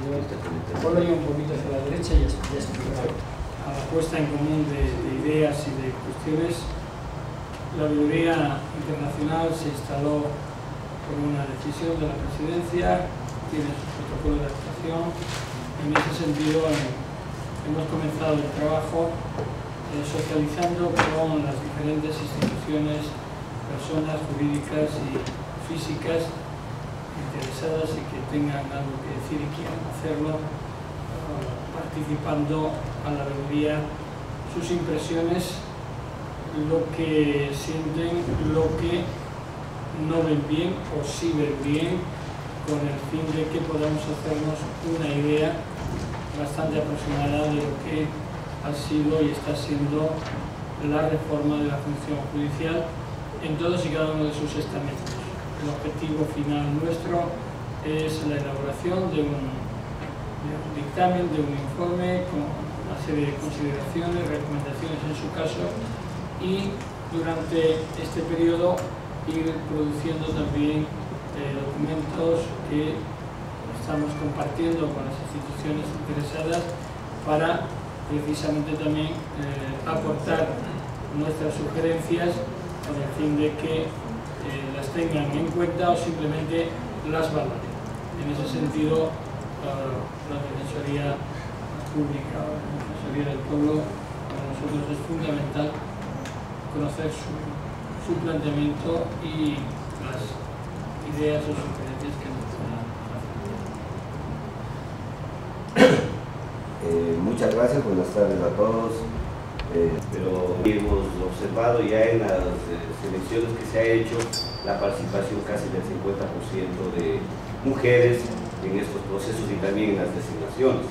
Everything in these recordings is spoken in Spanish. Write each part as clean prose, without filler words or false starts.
Ponlo yo un poquito hacia la derecha y ya está. A la puesta en común de ideas y de cuestiones, la veeduría internacional se instaló por una decisión de la presidencia, tiene su protocolo de actuación. En ese sentido, hemos comenzado el trabajo socializando con las diferentes instituciones, personas jurídicas y físicas interesadas y que tengan algo que decir y quieran hacerlo, participando a la veeduría, sus impresiones, lo que sienten, lo que no ven bien o sí ven bien, con el fin de que podamos hacernos una idea bastante aproximada de lo que ha sido y está siendo la reforma de la función judicial en todos y cada uno de sus estamentos. El objetivo final nuestro es la elaboración de un dictamen, de un informe con una serie de consideraciones, recomendaciones en su caso, y durante este periodo ir produciendo también documentos que estamos compartiendo con las instituciones interesadas para precisamente también aportar nuestras sugerencias con el fin de que las tengan en cuenta o simplemente las valoren. En ese sentido, la Defensoría Pública o la Defensoría del Pueblo para nosotros es fundamental conocer su planteamiento y las ideas o sugerencias que nos puedan hacer. Muchas gracias, buenas tardes a todos. Pero hemos observado ya en las selecciones que se ha hecho la participación casi del 50% de mujeres en estos procesos y también en las designaciones.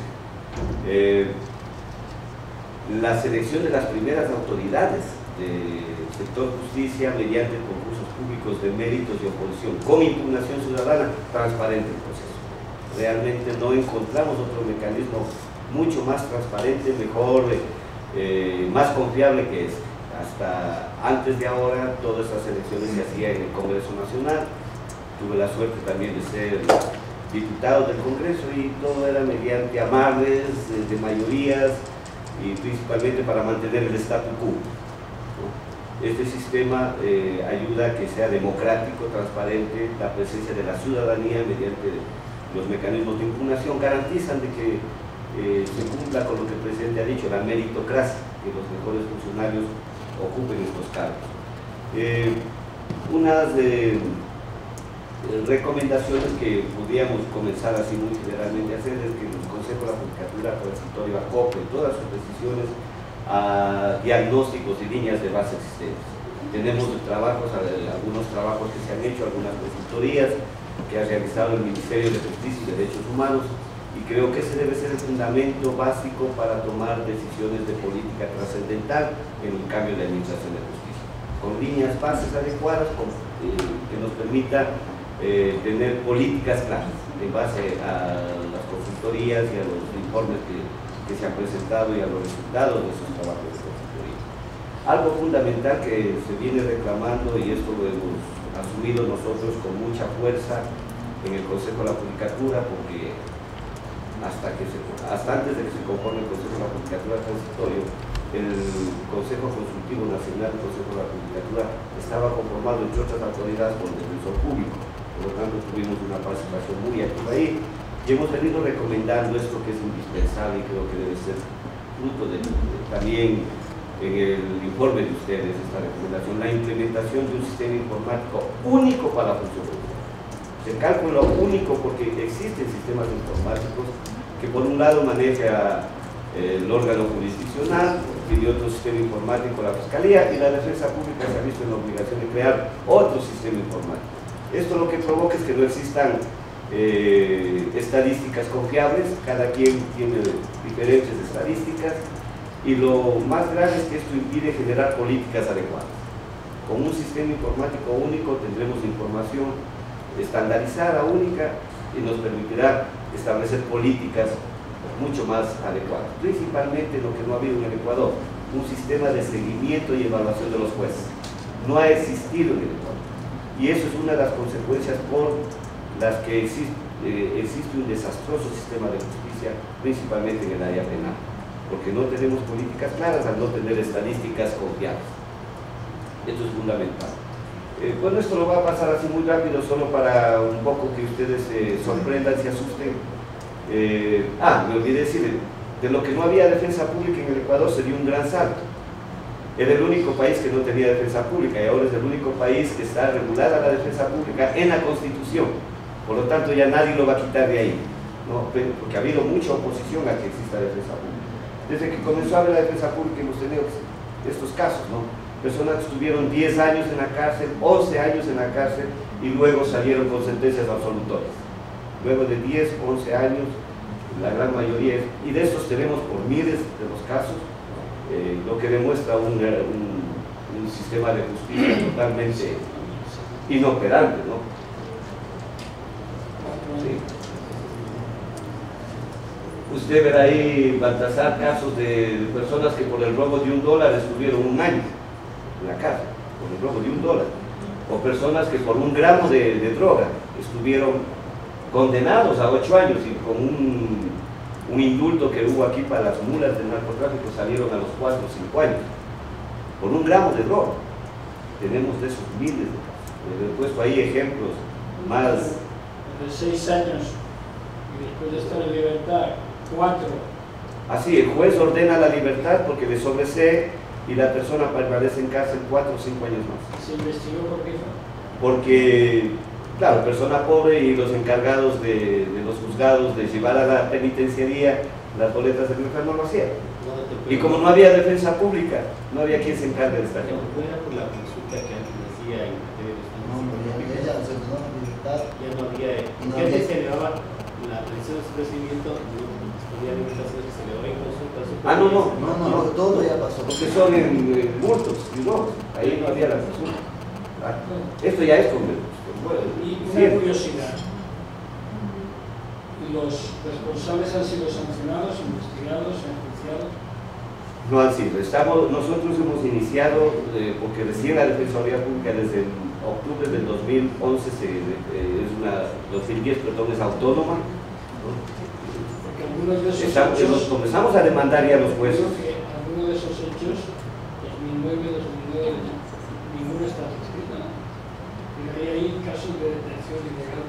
La selección de las primeras autoridades del sector justicia mediante concursos públicos de méritos y oposición con impugnación ciudadana, transparente el proceso. Realmente no encontramos otro mecanismo mucho más transparente, mejor, más confiable que es. Hasta antes de ahora, todas estas elecciones se hacían en el Congreso Nacional. Tuve la suerte también de ser diputado del Congreso y todo era mediante amarres de mayorías y principalmente para mantener el statu quo. Este sistema ayuda a que sea democrático, transparente, la presencia de la ciudadanía mediante los mecanismos de impugnación garantizan de que se cumpla con lo que el presidente ha dicho, la meritocracia, que los mejores funcionarios ocupen estos cargos. Unas recomendaciones que podríamos comenzar así muy generalmente a hacer es que el Consejo de la Judicatura Transitoria acople todas sus decisiones a diagnósticos y líneas de base existentes. Tenemos algunos trabajos que se han hecho, algunas consultorías que ha realizado el Ministerio de Justicia y Derechos Humanos, y creo que ese debe ser el fundamento básico para tomar decisiones de política trascendental en el cambio de administración de justicia, con líneas bases adecuadas que nos permita tener políticas claras en base a las consultorías y a los informes que se han presentado y a los resultados de esos trabajos de consultoría. Algo fundamental que se viene reclamando, y esto lo hemos asumido nosotros con mucha fuerza en el Consejo de la Judicatura, porque hasta antes de que se conforme el Consejo de la Judicatura Transitorio, el Consejo Consultivo Nacional del Consejo de la Judicatura estaba conformado, entre otras autoridades, por el defensor público. Por lo tanto, tuvimos una participación muy activa ahí y hemos venido recomendando esto que es indispensable y creo que debe ser fruto también en el informe de ustedes, esta recomendación, la implementación de un sistema informático único para la función judicial. Se calcula único porque existen sistemas informáticos que por un lado maneja el órgano jurisdiccional, tiene otro sistema informático la Fiscalía, y la Defensa Pública se ha visto en la obligación de crear otro sistema informático. Esto lo que provoca es que no existan estadísticas confiables, cada quien tiene diferentes estadísticas, y lo más grave es que esto impide generar políticas adecuadas. Con un sistema informático único tendremos información estandarizada, única, y nos permitirá establecer políticas mucho más adecuadas. Principalmente lo que no ha habido en el Ecuador, un sistema de seguimiento y evaluación de los jueces. No ha existido en el Ecuador. Y eso es una de las consecuencias por las que existe existe un desastroso sistema de justicia, principalmente en el área penal, porque no tenemos políticas claras al no tener estadísticas confiables. Esto es fundamental. Bueno, esto lo va a pasar así muy rápido, solo para un poco que ustedes se sorprendan, se asusten. Me olvidé decir, de lo que no había defensa pública en el Ecuador se dio un gran salto. Era el único país que no tenía defensa pública y ahora es el único país que está regulada la defensa pública en la Constitución. Por lo tanto, ya nadie lo va a quitar de ahí, ¿no? Porque ha habido mucha oposición a que exista defensa pública. Desde que comenzó a haber la defensa pública hemos tenido estos casos, ¿no? Personas que estuvieron 10 años en la cárcel, 11 años en la cárcel y luego salieron con sentencias absolutorias. Luego de 10, 11 años, la gran mayoría, y de estos tenemos por miles de los casos, lo que demuestra un sistema de justicia totalmente inoperante, ¿no? Sí. Usted verá ahí, Baltasar, casos de personas que por el robo de $1 estuvieron 1 año en la cárcel, por el robo de $1, o personas que por 1 gramo de droga estuvieron condenados a 8 años y con un indulto que hubo aquí para las mulas del narcotráfico salieron a los 4 o 5 años, por 1 gramo de droga. Tenemos de esos miles de casos. He puesto ahí ejemplos más. De 6 años y después de estar en libertad, 4. Así, el juez ordena la libertad porque le sobresee y la persona permanece en cárcel 4 o 5 años más. ¿Se investigó por qué? Porque, claro, persona pobre y los encargados de los juzgados de llevar a la penitenciaría las boletas de libertad no lo hacían. Y como no había defensa pública, no había quien se encargue de esta gente. Era por la consulta que antes hacía en materia de ya no había, porque antes se elevaba la pensión de su recibimiento, disponía de limitaciones, se elevaba en consulta. No, todo ya pasó. Porque son en multos y no, ahí no había la consulta. Esto ya es como. Y una curiosidad, ¿los responsables han sido sancionados, investigados, enjuiciados? No han sido. Nosotros hemos iniciado, porque recién la Defensoría Pública desde octubre del 2011, 2010, perdón, es autónoma, ¿no? Porque algunos de esos hechos, comenzamos a demandar ya a los jueces. Algunos de esos hechos, 2009, 2009, ninguno está escrito, ¿no? Y hay casos de detención ilegal.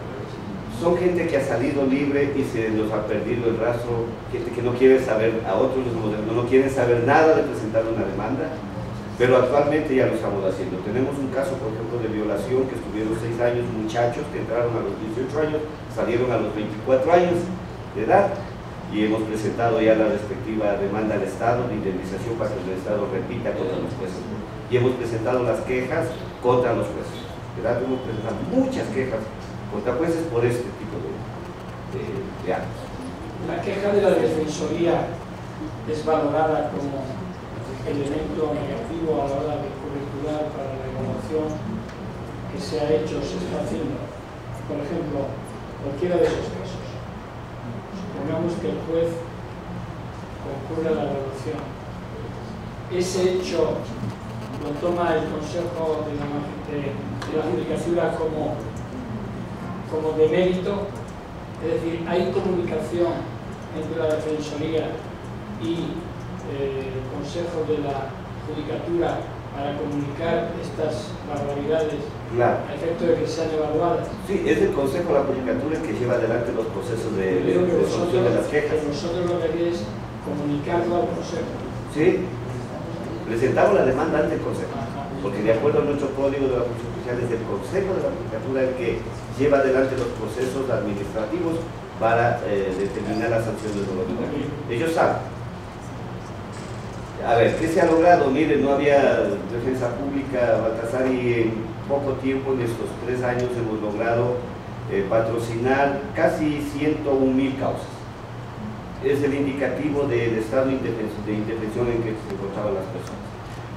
Son gente que ha salido libre y se nos ha perdido el rastro, gente que no quiere saber, a otros no quieren saber nada de presentar una demanda, pero actualmente ya lo estamos haciendo. Tenemos un caso, por ejemplo, de violación que estuvieron 6 años, muchachos que entraron a los 18 años, salieron a los 24 años de edad y hemos presentado ya la respectiva demanda al Estado de indemnización para que el Estado repita contra los jueces. Y hemos presentado las quejas contra los jueces. ¿Verdad? Hemos presentado muchas quejas contra jueces por este tipo de actos. La queja de la Defensoría es valorada como elemento negativo a la hora de curricular para la evaluación que se ha hecho, se está haciendo. Por ejemplo, cualquiera de esos casos. Supongamos que el juez concurre a la evaluación. Ese hecho lo toma el Consejo de la Judicatura como de mérito, es decir, hay comunicación entre la Defensoría y el Consejo de la Judicatura para comunicar estas barbaridades, claro, a efecto de que sean evaluadas. Sí, es el Consejo de la Judicatura el que lleva adelante los procesos de resolución de las quejas. Que vosotros lo que haréis es comunicarlo al Consejo. Sí, presentamos la demanda ante el Consejo, porque de acuerdo a nuestro código de la función social es el Consejo de la Judicatura el que lleva adelante los procesos administrativos para determinar las sanciones de los organismos. Ellos saben. A ver, ¿qué se ha logrado? Mire, no había defensa pública, Baltasar, y en poco tiempo, en estos 3 años, hemos logrado patrocinar casi 101.000 causas. Es el indicativo del estado de indefensión en que se encontraban las personas.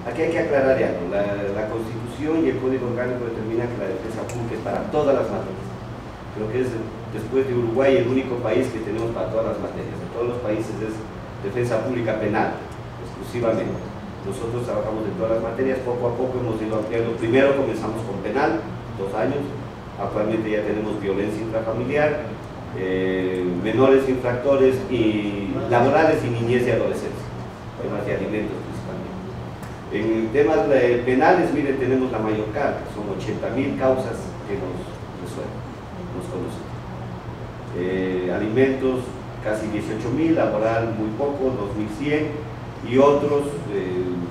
Aquí hay que aclarar algo. La Constitución y el Código Orgánico determinan que la defensa pública es para todas las materias. Creo que es, después de Uruguay, el único país que tenemos para todas las materias. En todos los países es defensa pública penal, exclusivamente. Nosotros trabajamos en todas las materias, poco a poco hemos ido ampliando. Primero comenzamos con penal, 2 años, actualmente ya tenemos violencia intrafamiliar, menores infractores y laborales y niñez y adolescencia, temas de alimentos principalmente. En temas penales, miren, tenemos la mayor carga, son 80.000 causas que nos resuelven, nos conocen. Alimentos casi 18.000, laboral muy poco, 2.100 y otros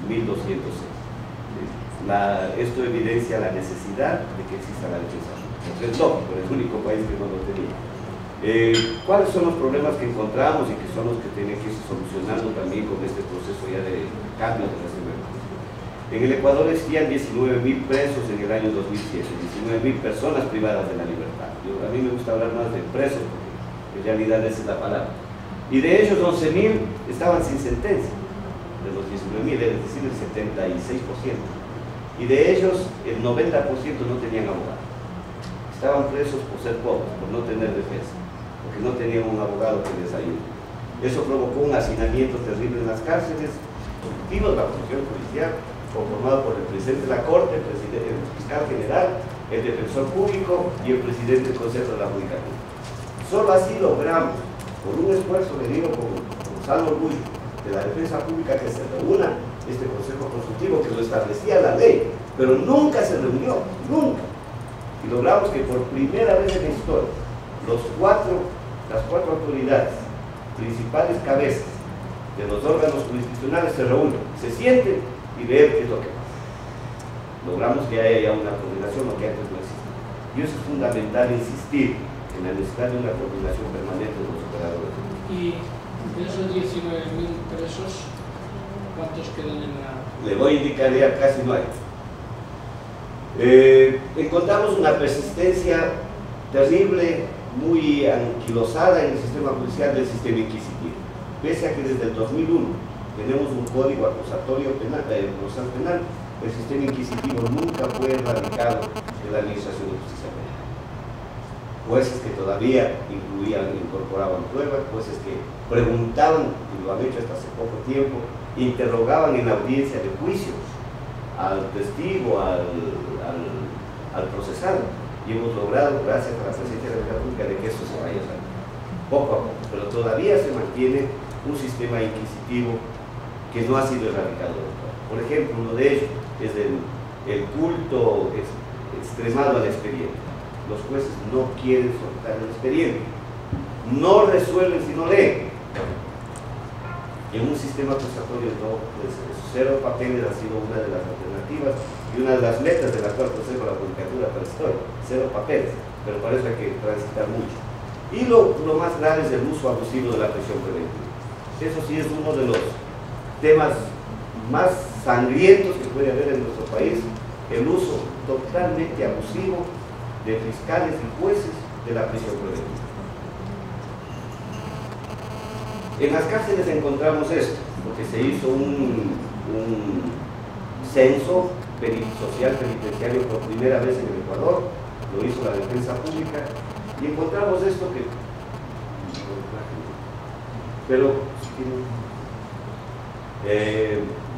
1.206. Esto evidencia la necesidad de que exista la defensa pública. Es lógico, es el único país que no lo tenía. ¿Cuáles son los problemas que encontramos y que son los que tienen que irse solucionando también con este proceso ya de cambio de las emergencias? En el Ecuador existían 19.000 presos en el año 2007, 19.000 personas privadas de la libertad. A mí me gusta hablar más de presos, porque en realidad esa es la palabra. Y de ellos 11.000 estaban sin sentencia, de los 19.000, es decir, el 76%. Y de ellos el 90% no tenían abogado. Estaban presos por ser pobres, por no tener defensa, porque no tenían un abogado que les ayude. Eso provocó un hacinamiento terrible en las cárceles, colectivos de la función judicial, conformado por el presidente de la Corte, el fiscal general, el defensor público y el presidente del Consejo de la Judicatura. Solo así logramos, por un esfuerzo venido con salvo orgullo de la defensa pública, que se reúna este Consejo Consultivo que lo establecía la ley, pero nunca se reunió, nunca. Y logramos que por primera vez en la historia las cuatro autoridades, principales cabezas de los órganos jurisdiccionales se reúnen, se sienten y ven qué es lo que pasa. Logramos que haya una coordinación, lo que antes no existía. Y eso es fundamental, insistir en la necesidad de una coordinación permanente de los operadores. Y de esos 19.000 presos, ¿cuántos quedan en la...? Le voy a indicar, ya casi no hay. Encontramos una persistencia terrible, muy anquilosada en el sistema judicial del sistema inquisitivo. Pese a que desde el 2001 tenemos un código acusatorio penal, procesal penal, el sistema inquisitivo nunca fue erradicado de la Administración de Justicia Penal. Jueces que todavía incorporaban pruebas, jueces que preguntaban, y lo han hecho hasta hace poco tiempo, interrogaban en la audiencia de juicio al testigo, al procesado, y hemos logrado, gracias a la presencia de la República, de que esto se vaya saliendo poco a poco, pero todavía se mantiene un sistema inquisitivo que no ha sido erradicado. Por ejemplo, uno de ellos es el culto extremado al expediente. Los jueces no quieren soltar el expediente, no resuelven si no leen. En un sistema acusatorio no puede ser eso. Cero papeles ha sido una de las alternativas y una de las metas de la cual Consejo de la Judicatura para la historia. Cero papeles, pero para eso hay que transitar mucho. Y lo más grave es el uso abusivo de la prisión preventiva. Eso sí es uno de los temas más sangrientos que puede haber en nuestro país, el uso totalmente abusivo de fiscales y jueces de la prisión preventiva. En las cárceles encontramos esto, porque se hizo un censo social penitenciario por primera vez en el Ecuador, lo hizo la defensa pública, y encontramos esto que... Pero,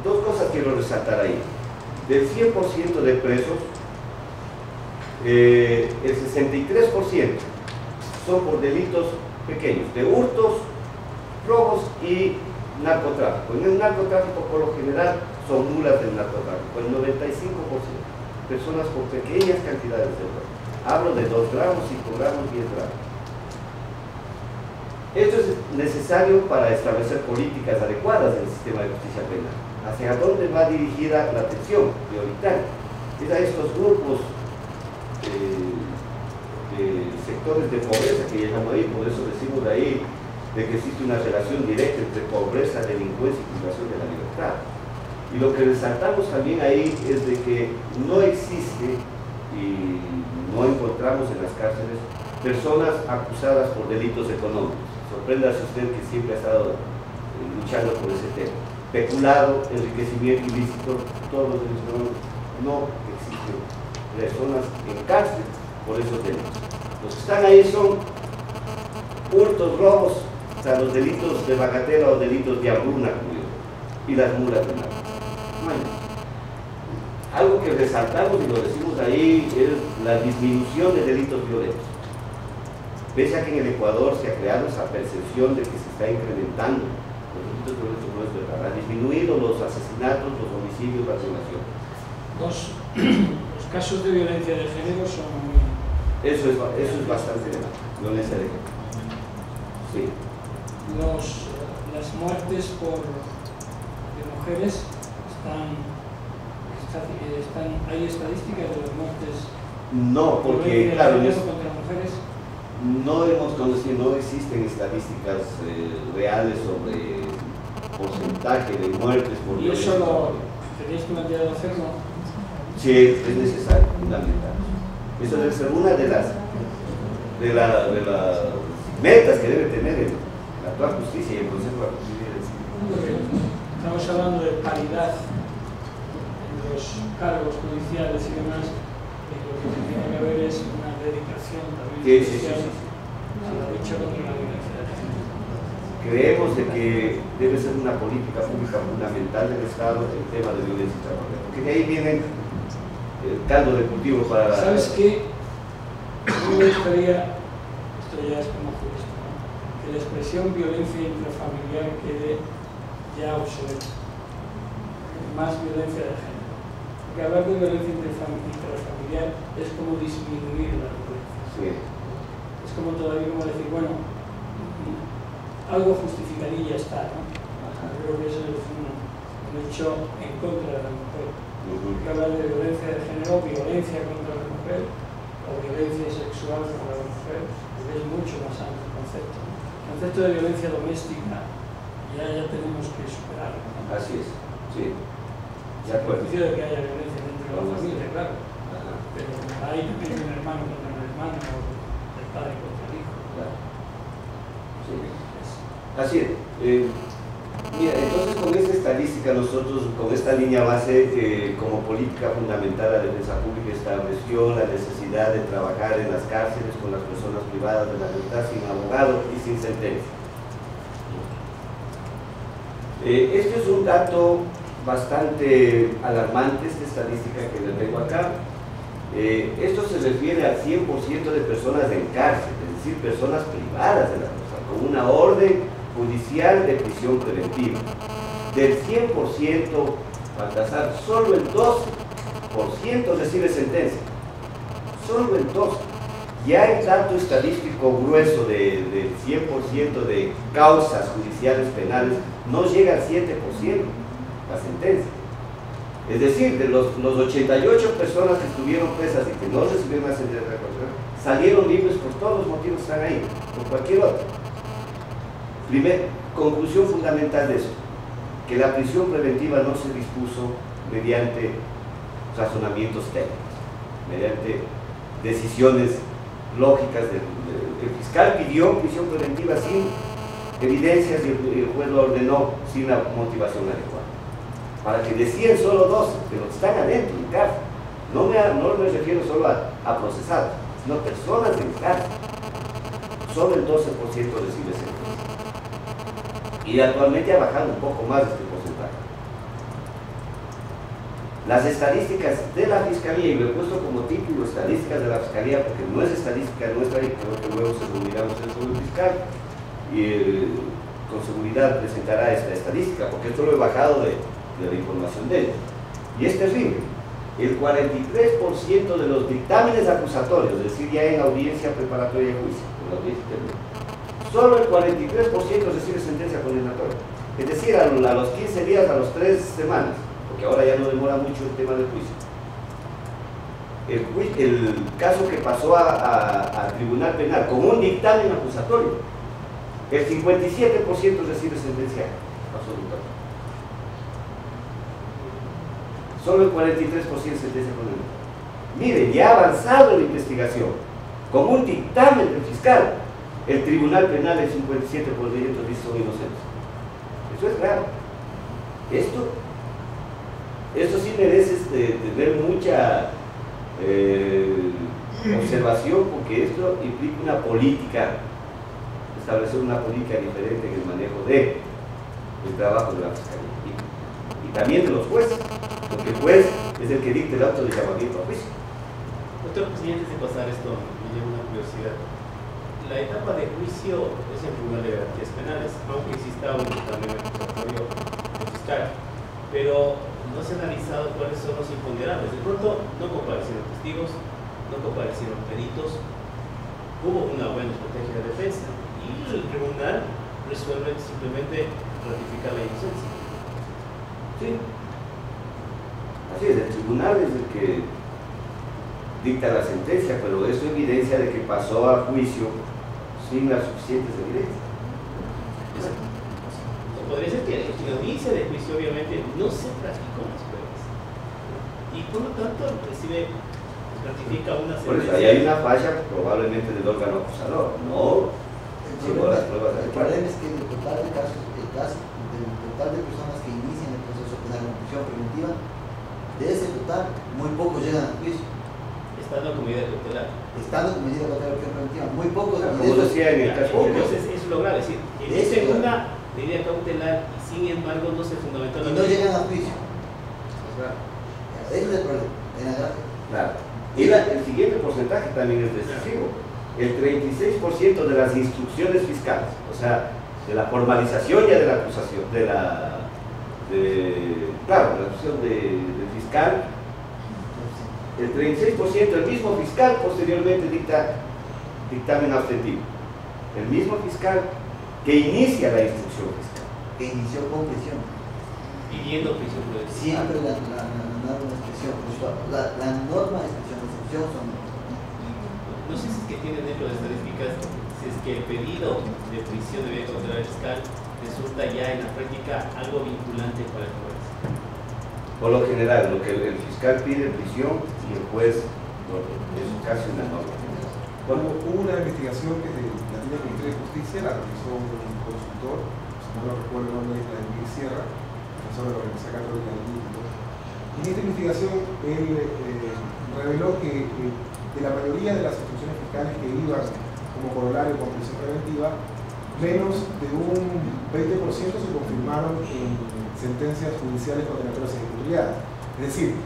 dos cosas quiero resaltar ahí. Del 100% de presos, el 63% son por delitos pequeños, de hurtos, robos y narcotráfico. En el narcotráfico, por lo general, son mulas del narcotráfico. El 95% personas con pequeñas cantidades de droga. Hablo de 2 gramos, 5 gramos, 10 gramos. Esto es necesario para establecer políticas adecuadas del sistema de justicia penal. ¿Hacia dónde va dirigida la atención prioritaria? Es a estos grupos de sectores de pobreza que llegamos ahí, por eso decimos de ahí de que existe una relación directa entre pobreza, delincuencia y privación de la libertad. Y lo que resaltamos también ahí es de que no existe y no encontramos en las cárceles personas acusadas por delitos económicos. Sorpréndase usted que siempre ha estado luchando por ese tema. Peculado, enriquecimiento ilícito, todos los delitos económicos. No existen personas en cárcel por esos delitos. Los que están ahí son hurtos, robos, o sea, los delitos de bagatela o delitos de hambruna, y las mulas de narco. Bueno, algo que resaltamos y lo decimos ahí es la disminución de delitos violentos. pese a que en el Ecuador se ha creado esa percepción de que se está incrementando los delitos violentos, no es verdad. Ha disminuido los asesinatos, los homicidios, las violaciones. Los casos de violencia de género son muy... Eso es bastante grave, violencia de género. Sí. Las muertes de mujeres ¿hay estadísticas de las muertes? No, porque claro, contra mujeres? no hemos conocido, no existen estadísticas reales sobre porcentaje de muertes por ¿Y eso lo tenéis planteado hacerlo? Sí, es necesario, fundamental. Eso debe ser una de las metas que debe tener la actual justicia y el Consejo de la Justicia. Estamos hablando de paridad en los cargos judiciales y demás, y lo que tiene que haber es una dedicación también especial a la lucha contra la violencia de género. Creemos de que debe ser una política pública fundamental del Estado el tema de violencia intrafamiliar, porque de ahí viene el caldo de cultivo para... ¿Sabes qué? Me gustaría, esto ya es como jurista, ¿no?, que la expresión violencia intrafamiliar quede ya obsoleta. Más violencia de género. Porque hablar de violencia intrafamiliar es como disminuir la violencia. Sí. Es como todavía como decir, bueno, algo justificaría y ya está, ¿no? Creo que eso es un hecho en contra de la mujer. Hay que hablar de violencia de género, violencia contra la mujer, o violencia sexual contra la mujer, porque es mucho más amplio el concepto. El concepto de violencia doméstica ya tenemos que superarlo, ¿no? Así es, sí. De El acuerdo. juicio de que haya violencia dentro de la familia, claro. Pero hay también un hermano contra un hermano, o el padre contra el hijo. Claro. Sí. Así es. Mira, entonces con esta estadística nosotros, con esta línea base, como política fundamental la defensa pública estableció la necesidad de trabajar en las cárceles con las personas privadas de la libertad sin abogado y sin sentencia. Este es un dato bastante alarmante, esta estadística que les tengo acá. Esto se refiere al 100% de personas en cárcel, es decir, personas privadas de la libertad, con una orden judicial de prisión preventiva. Del 100%, Baltasar, solo el 12% recibe sentencia. Solo el 12%. Ya el dato estadístico grueso del 100% de causas judiciales penales no llega al 7% la sentencia. Es decir, de los 88 personas que estuvieron presas y que no recibieron una sentencia de recuperación, salieron libres por todos los motivos que están ahí, por cualquier otro. Conclusión fundamental de eso, que la prisión preventiva no se dispuso mediante razonamientos técnicos, mediante decisiones lógicas. El fiscal pidió prisión preventiva sin evidencias y el juez lo ordenó sin la motivación adecuada. Para que decían solo 12, pero están adentro, en cárcel. No me refiero solo a procesados, sino personas en cárcel. Solo el 12% recibe sentencia. Y actualmente ha bajado un poco más este porcentaje. Las estadísticas de la Fiscalía, y lo he puesto como título estadísticas de la Fiscalía porque no es estadística nuestra y creo que luego se reunirá el Centro Fiscal y con seguridad presentará esta estadística porque esto lo he bajado de la información de ellos. Y es terrible. El 43% de los dictámenes acusatorios, es decir, ya en audiencia preparatoria de juicio, solo el 43% recibe sentencia condenatoria. Es decir, a los 15 días, a los 3 semanas, porque ahora ya no demora mucho el tema del juicio. El caso que pasó a Tribunal Penal con un dictamen acusatorio, el 57% recibe sentencia absoluta. Solo el 43% sentencia condenatoria. Miren, ya ha avanzado la investigación, con un dictamen del fiscal, el Tribunal Penal, el 57% dice son inocentes. Eso es grave. Esto sí merece tener mucha observación, porque esto implica una política, establecer una política diferente en el manejo del trabajo de la Fiscalía y también de los jueces, porque el juez es el que dicta el auto de llamamiento a juicio. Doctor, antes de pasar esto, me lleva una curiosidad. la etapa de juicio es en tribunal de garantías penales, aunque exista un dictamen acusatorio fiscal, pero no se ha analizado cuáles son los imponderables. De pronto no comparecieron testigos, no comparecieron peritos, hubo una buena estrategia de defensa y el tribunal resuelve simplemente ratificar la inocencia. Sí. Así es, el tribunal es el que dicta la sentencia, pero eso evidencia de que pasó a juicio sin las suficientes evidencias. Podría ser que en la audiencia de juicio obviamente no se practicó las pruebas y por lo tanto ratifica una sentencia. Por eso ahí hay una falla probablemente del órgano acusador, no llegó las pruebas El adecuadas. problema es que del total de casos, del total de personas que inician el proceso penal con prisión preventiva, de ese total, muy pocos llegan a juicio. Estando con medida cautelar. Estando con medida cautelar de prisión preventiva, muy pocos. Como decía en el caso Entonces eso es lo grave, es decir, existe una medida cautelar y sin embargo no se fundamentó y no llegan a juicio. Claro. Ese es el problema. Claro. Y el siguiente porcentaje también es decisivo. El 36% de las instrucciones fiscales, o sea, de la formalización ya de la acusación, la acusación del fiscal, el 36%, el mismo fiscal posteriormente dicta dictamen abstentivo. El mismo fiscal que inicia la instrucción fiscal. Que inició con prisión. Pidiendo prisión preventiva. Siempre la norma de expresión, la norma de expresión son. No sé si es que tienen dentro de estadísticas, si es que el pedido de prisión de medida cautelar fiscal resulta ya en la práctica algo vinculante para el juez. Por lo general, lo que el fiscal pide prisión y el juez, es casi una norma. Bueno, hubo una investigación que la tiene el Ministerio de Justicia, la realizó un consultor, si no recuerdo el nombre, es la de Miguel Sierra, profesor de la Universidad Católica del Mundo. En esta investigación, él reveló que de la mayoría de las instrucciones fiscales que iban como corolario con prisión preventiva, menos de un 20% se confirmaron en sentencias judiciales condenatorias ejecutoriadas. Es decir,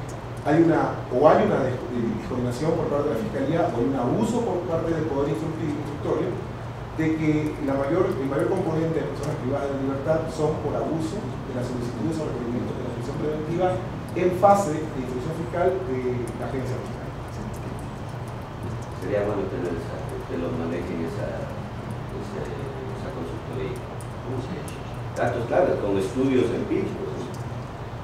hay una discoordinación por parte de la Fiscalía o hay un abuso por parte del Poder Instructorio de que el mayor componente de personas privadas de la libertad son por abuso de las solicitudes o requerimientos de la prisión preventiva en fase de instrucción fiscal de la agencia fiscal. Sería bueno tener que lo manejen esa consultoría. Datos claros, con estudios empíricos.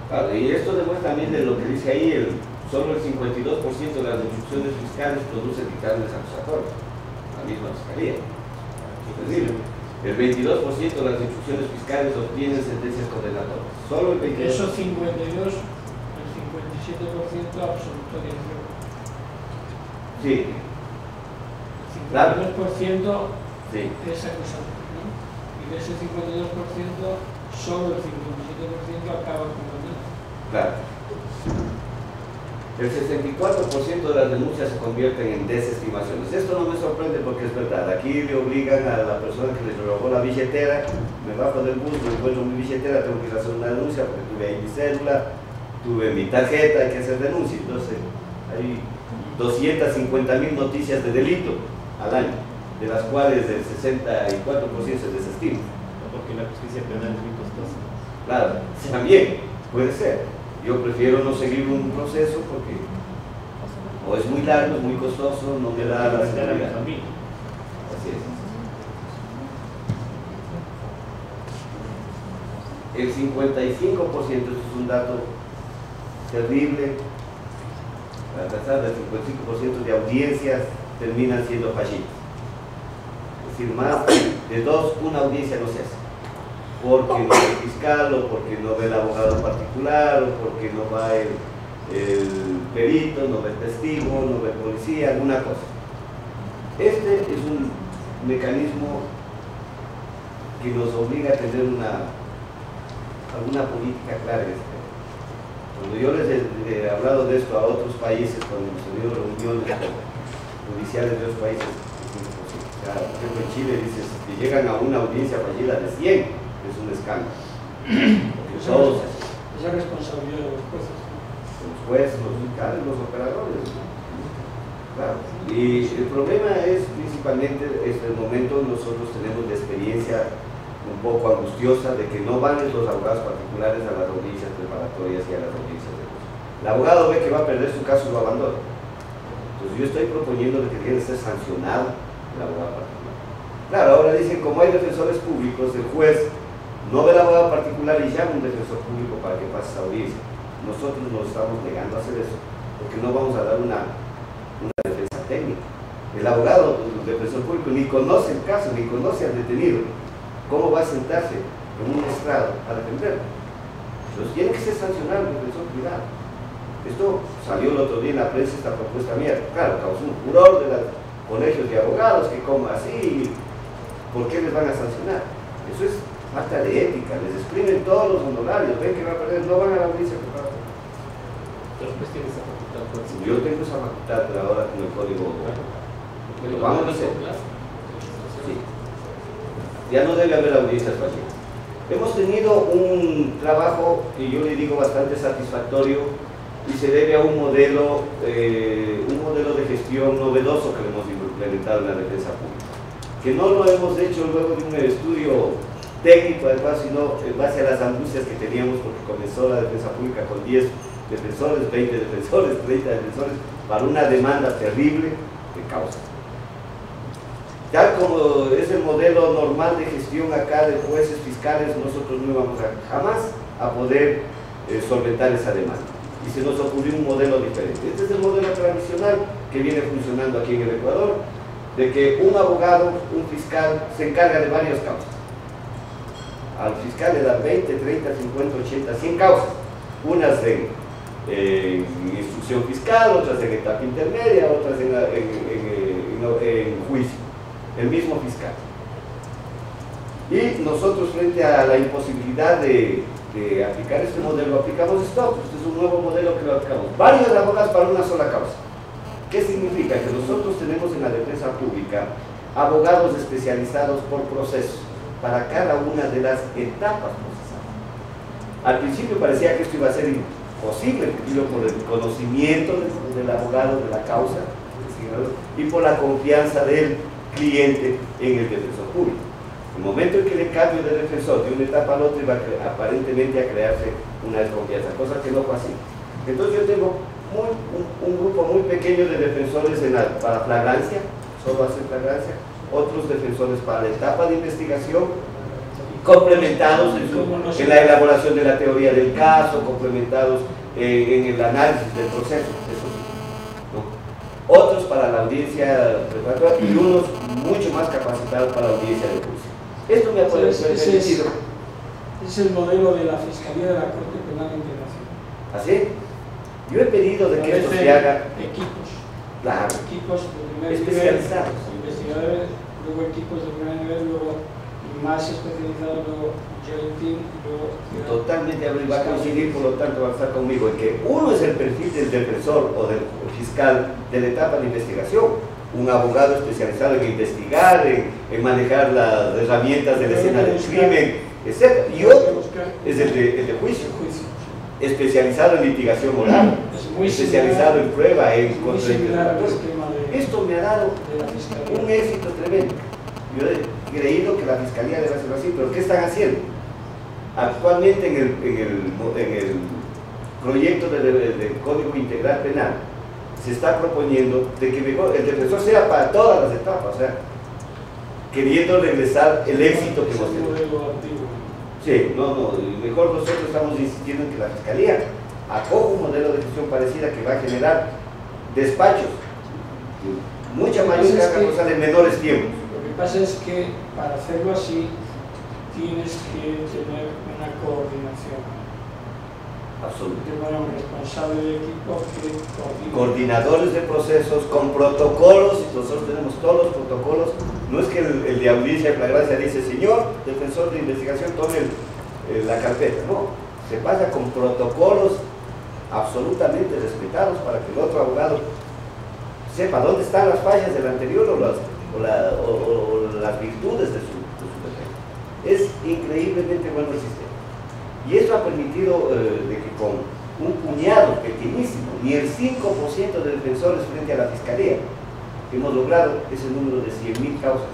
Claro, y esto demuestra también de lo que dice ahí, solo el 52% de las instrucciones fiscales produce dictámenes acusatorios, la misma fiscalía. Es decir, el 22% de las instrucciones fiscales obtienen sentencias condenatorias. Solo el 22%. Eso 52, el 57% absolutoria. Sí. El 52% Claro. Sí. es acusatorio, ¿no? Y de ese 52%, solo el 57% acaba con condena. Claro. El 64% de las denuncias se convierten en desestimaciones. Esto no me sorprende porque es verdad. Aquí le obligan a la persona que le robó la billetera, me bajo del bus, me encuentro mi billetera, tengo que ir a hacer una denuncia porque tuve ahí mi cédula, tuve mi tarjeta, hay que hacer denuncia. Entonces, hay 250.000 noticias de delito al año, de las cuales el 64% se desestima. Porque la justicia penal es muy costosa. Claro, también puede ser. Yo prefiero no seguir un proceso porque o es muy largo, es muy costoso, no me da la seguridad. Así es. El 55%, esto es un dato terrible, a pesar del 55% de audiencias terminan siendo fallidas. Es decir, más de dos, una audiencia no se hace. Porque no ve el fiscal, o porque no ve el abogado particular, o porque no va el perito, no ve el testigo, no ve el policía, alguna cosa. Este es un mecanismo que nos obliga a tener alguna política clara. Cuando yo les he hablado de esto a otros países, cuando hemos tenido reuniones judiciales de otros países, por ejemplo en Chile dices que llegan a una audiencia fallida de 100, es un escándalo. Porque todos, Esa responsabilidad de los jueces. los jueces, los fiscales, los operadores. Claro. Y el problema es principalmente, en el momento nosotros tenemos la experiencia un poco angustiosa de que no van los abogados particulares a las audiencias preparatorias y a las audiencias de juicio. El abogado ve que va a perder su caso y lo abandona. Entonces yo estoy proponiendo que tiene que ser sancionado el abogado particular. Claro, ahora dicen, como hay defensores públicos, el juez no ve al abogado particular y llama a un defensor público para que pase esa audiencia. Nosotros nos estamos negando a hacer eso, porque no vamos a dar una defensa técnica. El abogado, el defensor público, ni conoce el caso, ni conoce al detenido. ¿Cómo va a sentarse en un estrado a defenderlo? Entonces tiene que ser sancionado el defensor privado. Esto salió el otro día en la prensa, esta propuesta mía. Claro, causó un furor de los colegios de abogados, que como así, ¿por qué les van a sancionar? Eso es falta de ética, les exprimen todos los honorarios, ven que va a perder, no van a la audiencia privada. Pero pues tiene esa facultad. Yo tengo esa facultad, pero ahora con el código. Pero vamos a hacer. Sí. Ya no debe haber audiencias fallidas. Hemos tenido un trabajo que yo le digo bastante satisfactorio y se debe a un modelo de gestión novedoso que hemos implementado en la defensa pública, que no lo hemos hecho luego de un estudio técnico además, sino en base a las angustias que teníamos, porque comenzó la defensa pública con 10 defensores, 20 defensores, 30 defensores, para una demanda terrible de causa. Tal como es el modelo normal de gestión acá de jueces fiscales, nosotros no íbamos jamás a poder solventar esa demanda. Y se nos ocurrió un modelo diferente. Este es el modelo tradicional que viene funcionando aquí en el Ecuador, de que un abogado, un fiscal, se encarga de varias causas. Al fiscal le dan 20, 30, 50, 80, 100 causas. Unas en instrucción fiscal, otras en etapa intermedia, otras en juicio. El mismo fiscal. Y nosotros, frente a la imposibilidad de aplicar este modelo, aplicamos esto. Este es un nuevo modelo que lo aplicamos. Varios abogados para una sola causa. ¿Qué significa? Que nosotros tenemos en la defensa pública abogados especializados por procesos para cada una de las etapas procesales. Al principio parecía que esto iba a ser imposible, por el conocimiento del abogado de la causa y por la confianza del cliente en el defensor público. El momento en que le cambio de defensor de una etapa a la otra iba aparentemente a crearse una desconfianza, cosa que no fue así. Entonces yo tengo un grupo muy pequeño de defensores para flagrancia, solo hace flagrancia, otros defensores para la etapa de investigación, complementados en la elaboración de la teoría del caso, complementados en el análisis del proceso, eso sí, ¿no? Otros para la audiencia preparatoria y unos mucho más capacitados para la audiencia de juicio. Esto me ha parecido. Ese es el modelo de la Fiscalía de la Corte Penal Internacional. ¿Así? Yo he pedido de que esto se haga. Equipos. Claro. Equipos de primer Especializados. nivel, investigadores, luego equipos de primer nivel, luego más especializados, luego joint team, luego. Totalmente va a coincidir, por lo tanto, va a estar conmigo en que uno es el perfil del defensor o del fiscal de la etapa de investigación, un abogado especializado en investigar, en manejar las herramientas de la escena del crimen, etc. Y otro es el de juicio, especializado en litigación oral, especializado en prueba, en contrainterrogatorio. Esto me ha dado un éxito tremendo. Yo he creído que la Fiscalía debe hacerlo así, pero ¿qué están haciendo? Actualmente en el proyecto del Código Integral Penal se está proponiendo de que mejor el defensor sea para todas las etapas, o sea, queriendo regresar el éxito que hemos tenido. Sí, mejor nosotros estamos insistiendo en que la Fiscalía acoja un modelo de gestión parecida que va a generar despachos, mucha mayor carga en menores tiempos. Lo que pasa es que para hacerlo así tienes que tener una coordinación. Absolutamente. Bueno, un responsable de equipo que coordinadores de procesos con protocolos. Nosotros tenemos todos los protocolos. No es que el de audiencia de flagrancia dice, señor defensor de investigación, tome la carpeta. No, se pasa con protocolos absolutamente respetados para que el otro abogado sepa dónde están las fallas del anterior o las virtudes de su defensa. Es increíblemente bueno el sistema. Y esto ha permitido de que con un puñado pequeñísimo, ni el 5% de defensores frente a la Fiscalía. Hemos logrado ese número de 100.000 causas.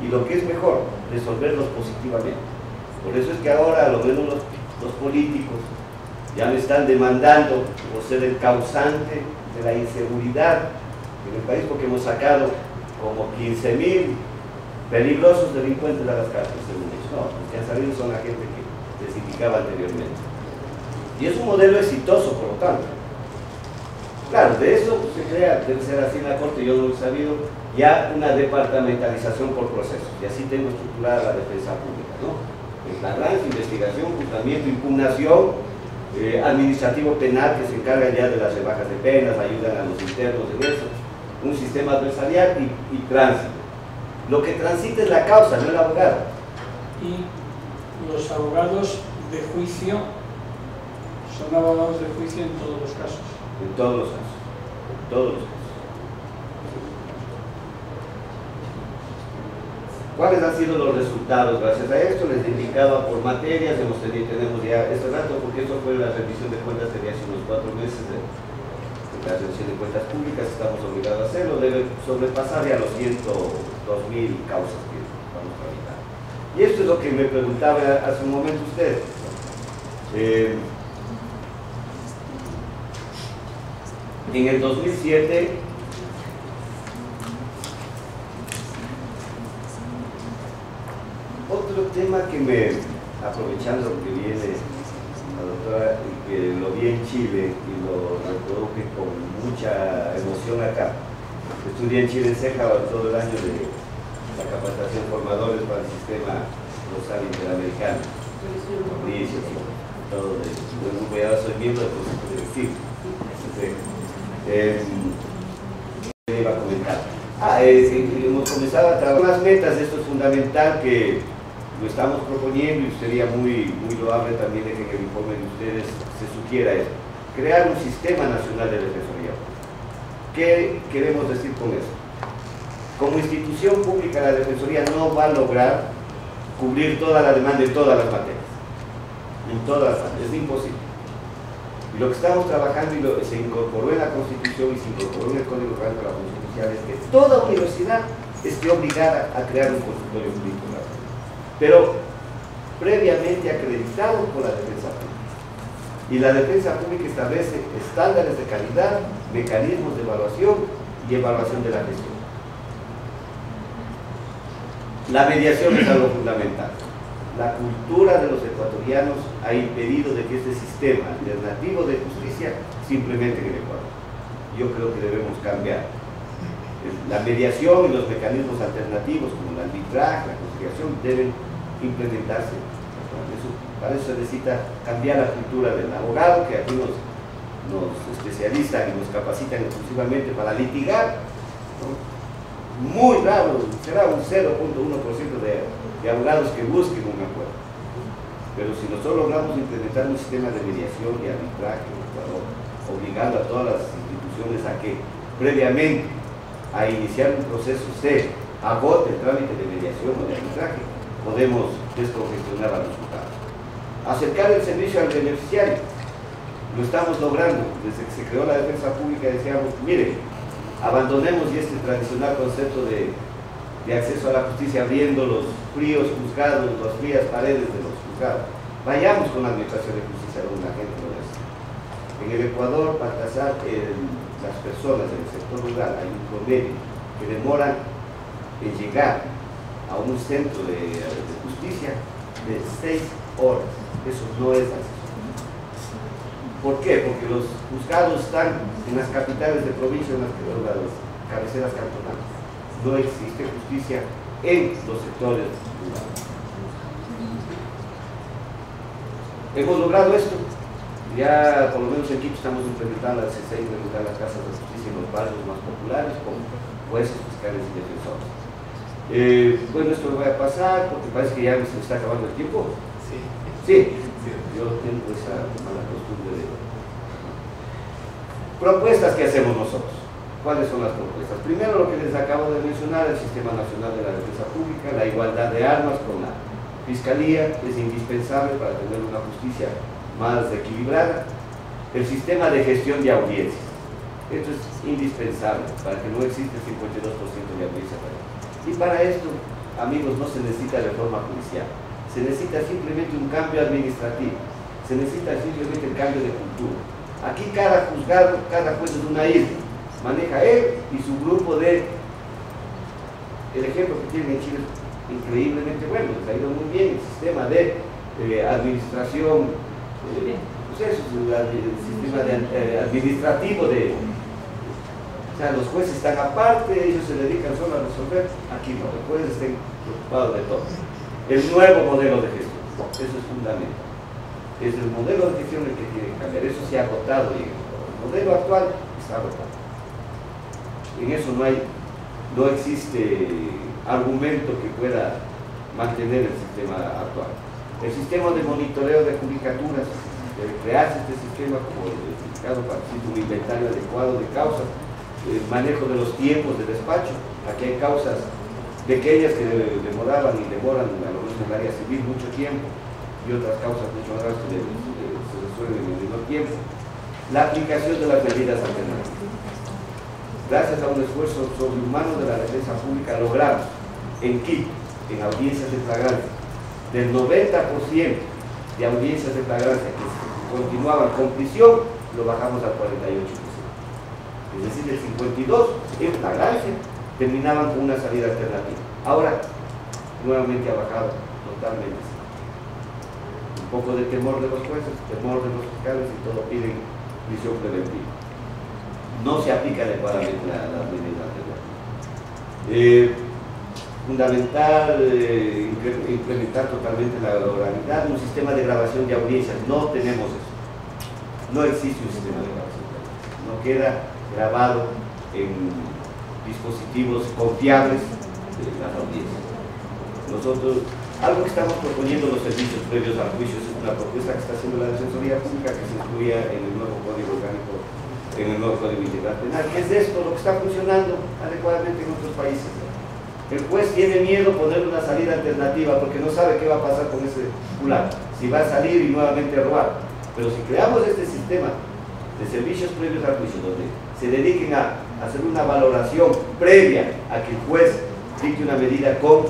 Y lo que es mejor, resolverlos positivamente. Por eso es que ahora, a lo menos los políticos, ya me están demandando por ser el causante de la inseguridad en el país, porque hemos sacado como 15.000 peligrosos delincuentes de las cárceles, según ellos. No, los que han salido son la gente que les indicaba anteriormente. Y es un modelo exitoso, por lo tanto. Claro, de eso se crea, debe ser así en la Corte, yo no lo he sabido, ya una departamentalización por procesos. Y así tengo estructurada la defensa pública, ¿no? En flagrancia, investigación, juzgamiento, impugnación, administrativo penal, que se encarga ya de las rebajas de penas, ayudan a los internos en eso, un sistema adversarial y tránsito. Lo que transita es la causa, no el abogado. Y los abogados de juicio son abogados de juicio en todos los casos. En todos los casos, en todos los casos. ¿Cuáles han sido los resultados? Gracias a esto les indicaba por materias, tenemos ya este rato, porque eso fue la revisión de cuentas de hace unos 4 meses de la revisión de cuentas públicas, estamos obligados a hacerlo, debe sobrepasar ya los 102.000 causas que vamos a tramitar. Y esto es lo que me preguntaba hace un momento usted. En el 2007, otro tema que aprovechando que viene la doctora, y que lo vi en Chile y lo reproduje con mucha emoción acá. Estudié en Chile en Ceja todo el año de la capacitación formadores para el sistema Rosal Interamericano. Todo de grupo, ya soy miembro del Consejo Directivo. Iba a comentar. Hemos comenzado a trabajar las metas, esto es fundamental que lo estamos proponiendo y sería muy loable también de que en el informe de ustedes se sugiera esto. Crear un sistema nacional de defensoría. ¿Qué queremos decir con eso? Como institución pública la defensoría no va a lograr cubrir toda la demanda en todas las materias. En todas las materias, es imposible. Y lo que estamos trabajando y se incorporó en la Constitución y se incorporó en el Código Orgánico de la Función Judicial es que toda universidad esté obligada a crear un consultorio jurídico nacional, pero previamente acreditado por la defensa pública. Y la defensa pública establece estándares de calidad, mecanismos de evaluación y evaluación de la gestión. La mediación es algo fundamental. La cultura de los ecuatorianos ha impedido de que este sistema alternativo de justicia se implemente en el Ecuador. Yo creo que debemos cambiar. La mediación y los mecanismos alternativos como el arbitraje, la conciliación deben implementarse. Para eso se necesita cambiar la cultura del abogado, que aquí nos especializan y nos capacitan exclusivamente para litigar, ¿no? Muy raro, será un 0.1% de abogados que busquen un acuerdo. Pero si nosotros logramos implementar un sistema de mediación y arbitraje en Ecuador, obligando a todas las instituciones a que previamente a iniciar un proceso se agote el trámite de mediación o de arbitraje, podemos descongestionar a los juzgados. Acercar el servicio al beneficiario, lo estamos logrando. Desde que se creó la defensa pública decíamos, miren, abandonemos este tradicional concepto de acceso a la justicia abriendo los fríos juzgados, las frías paredes de los juzgados. Vayamos con la administración de justicia donde la gente lo necesita. En el Ecuador, Baltasar, las personas del sector rural, hay un promedio que demoran en llegar a un centro de justicia de 6 horas. Eso no es así. ¿Por qué? Porque los juzgados están en las capitales de provincia, en las cabeceras cantonales. No existe justicia en los sectores rurales. Hemos logrado esto. Ya por lo menos en Quito estamos implementando la C6, implementar las casas de justicia en los barrios más populares con jueces, fiscales y defensores. Bueno, esto lo voy a pasar porque parece que ya se me está acabando el tiempo. Sí. Yo tengo esa mala costumbre de... Propuestas que hacemos nosotros. ¿Cuáles son las propuestas? Primero, lo que les acabo de mencionar, el Sistema Nacional de la Defensa Pública, la igualdad de armas con la Fiscalía, es indispensable para tener una justicia más equilibrada. el sistema de gestión de audiencias. Esto es indispensable para que no exista el 52% de audiencia. Y para esto, amigos, no se necesita reforma judicial, se necesita simplemente un cambio administrativo, se necesita simplemente el cambio de cultura. Aquí cada juzgado, cada juez es una isla, maneja él y su grupo de... El ejemplo que tienen en Chile es increíblemente bueno, les ha ido muy bien el sistema de administración, el sistema administrativo de... O sea, los jueces están aparte, ellos se dedican solo a resolver. Aquí no, los jueces estén preocupados de todo. El nuevo modelo de gestión, eso es fundamental. Es el modelo de gestión el que tiene que cambiar. Eso se ha agotado y el modelo actual está agotado. En eso no existe argumento que pueda mantener el sistema actual. El sistema de monitoreo de judicaturas, debe crearse este sistema como el indicado para un inventario adecuado de causas, el manejo de los tiempos de despacho. Aquí hay causas pequeñas que demoraban y demoran a lo menos en el área civil mucho tiempo y otras causas mucho más grandes que se resuelven en el menor tiempo. La aplicación de las medidas alternativas. Gracias a un esfuerzo sobrehumano de la defensa pública logramos en Quito, en audiencias de flagrancia, del 90% de audiencias de flagrancia que continuaban con prisión, lo bajamos al 48%. Es decir, el 52% en flagrancia terminaban con una salida alternativa. Ahora, nuevamente ha bajado totalmente. Un poco de temor de los jueces, temor de los fiscales y todo piden prisión preventiva. No se aplica adecuadamente las medidas alternativas. Fundamental implementar totalmente la oralidad, un sistema de grabación de audiencias. No tenemos eso. No existe un sistema de grabación de audiencias. No queda grabado en dispositivos confiables las audiencias. Nosotros, algo que estamos proponiendo los servicios previos al juicio es una propuesta que está haciendo la Defensoría Pública que se incluya en el nuevo Código Orgánico, en el nuevo Código Integral Penal. ¿Qué es esto? Lo que está funcionando adecuadamente en otros países. El juez tiene miedo poner una salida alternativa porque no sabe qué va a pasar con ese fulano, si va a salir y nuevamente a robar. Pero si creamos este sistema de servicios previos al juicio, donde se dediquen a hacer una valoración previa a que el juez dicte una medida con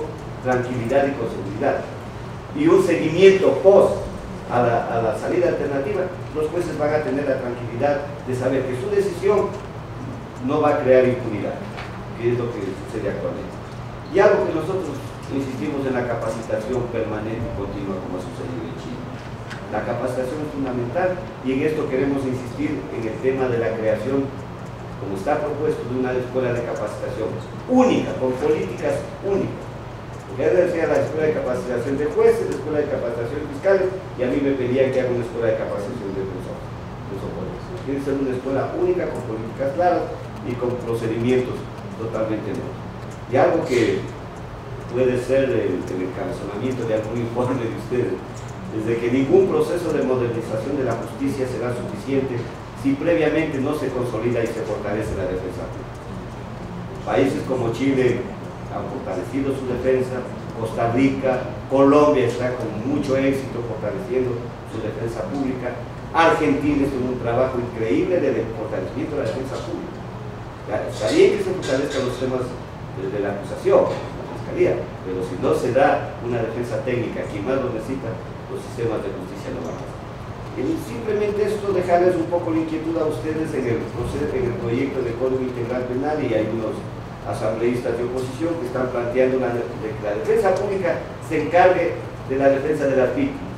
tranquilidad y con seguridad, y un seguimiento post a la salida alternativa, los jueces van a tener la tranquilidad de saber que su decisión no va a crear impunidad, que es lo que sucede actualmente. Y algo que nosotros insistimos en la capacitación permanente y continua, como ha sucedido en Chile. La capacitación es fundamental y en esto queremos insistir en el tema de la creación, como está propuesto, de una escuela de capacitación única, con políticas únicas. Porque ya decía la escuela de capacitación de jueces, la escuela de capacitación de fiscales, y a mí me pedían que haga una escuela de capacitación de defensores. Tiene que ser una escuela única, con políticas claras y con procedimientos totalmente nuevos. Y algo que puede ser el encabezonamiento de algún informe de ustedes, es de que ningún proceso de modernización de la justicia será suficiente si previamente no se consolida y se fortalece la defensa pública. Países como Chile han fortalecido su defensa, Costa Rica, Colombia está con mucho éxito fortaleciendo su defensa pública, Argentina está en un trabajo increíble de fortalecimiento de la defensa pública. Está bien que se fortalezcan los temas de la acusación, la fiscalía, pero si no se da una defensa técnica, quien más lo necesita, los sistemas de justicia no van a hacer. Y simplemente esto, dejarles un poco la inquietud a ustedes en el proyecto de Código Integral Penal, y hay unos asambleístas de oposición que están planteando que la defensa pública se encargue de la defensa de las víctimas.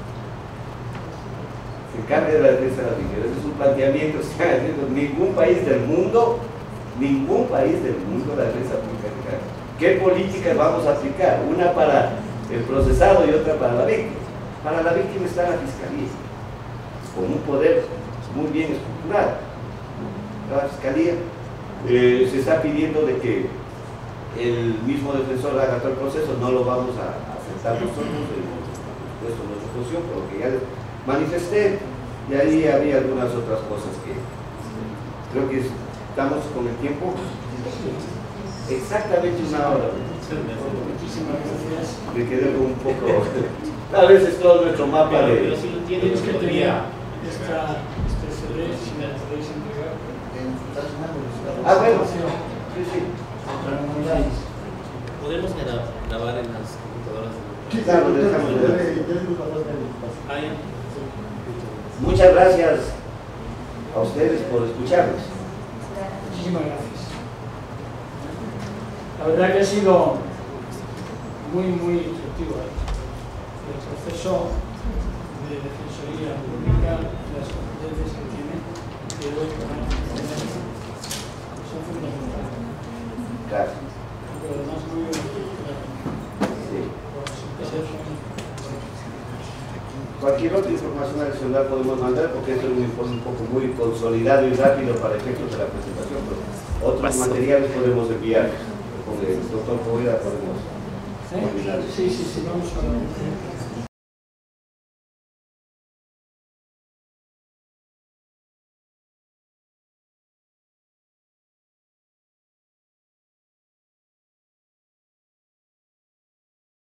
Se encargue de la defensa de las víctimas. Ese es un planteamiento, o sea, ningún país del mundo, la defensa pública. ¿Qué políticas vamos a aplicar? Una para el procesado y otra para la víctima. Para la víctima está la fiscalía, con un poder muy bien estructurado. La fiscalía se está pidiendo de que el mismo defensor haga todo el proceso. No lo vamos a aceptar nosotros, por supuesto, nuestra función, por lo que ya les manifesté, y ahí había algunas otras cosas que creo que estamos con el tiempo. Exactamente una hora. Muchísimas gracias. Me quedé con un poco. A veces todo nuestro mapa de. Pero si lo tienes, Es que podría. tenía este CD Ah, bueno. información. Sí, sí. ¿Podemos grabar en las computadoras? Claro, le dejamos de ver. Ah, ya. Muchas gracias a ustedes por escucharnos. Muchísimas gracias. La verdad que ha sido muy instructivo el proceso de defensoría pública, las competencias que tiene, que hoy son fundamentales. Claro. Pero además muy bien. Sí. Cualquier otra información adicional podemos mandar porque esto es un informe un poco muy consolidado y rápido para efectos de la presentación, pero otros materiales podemos enviar. Con el doctor Poveda podemos coordinar. Sí, vamos a ver.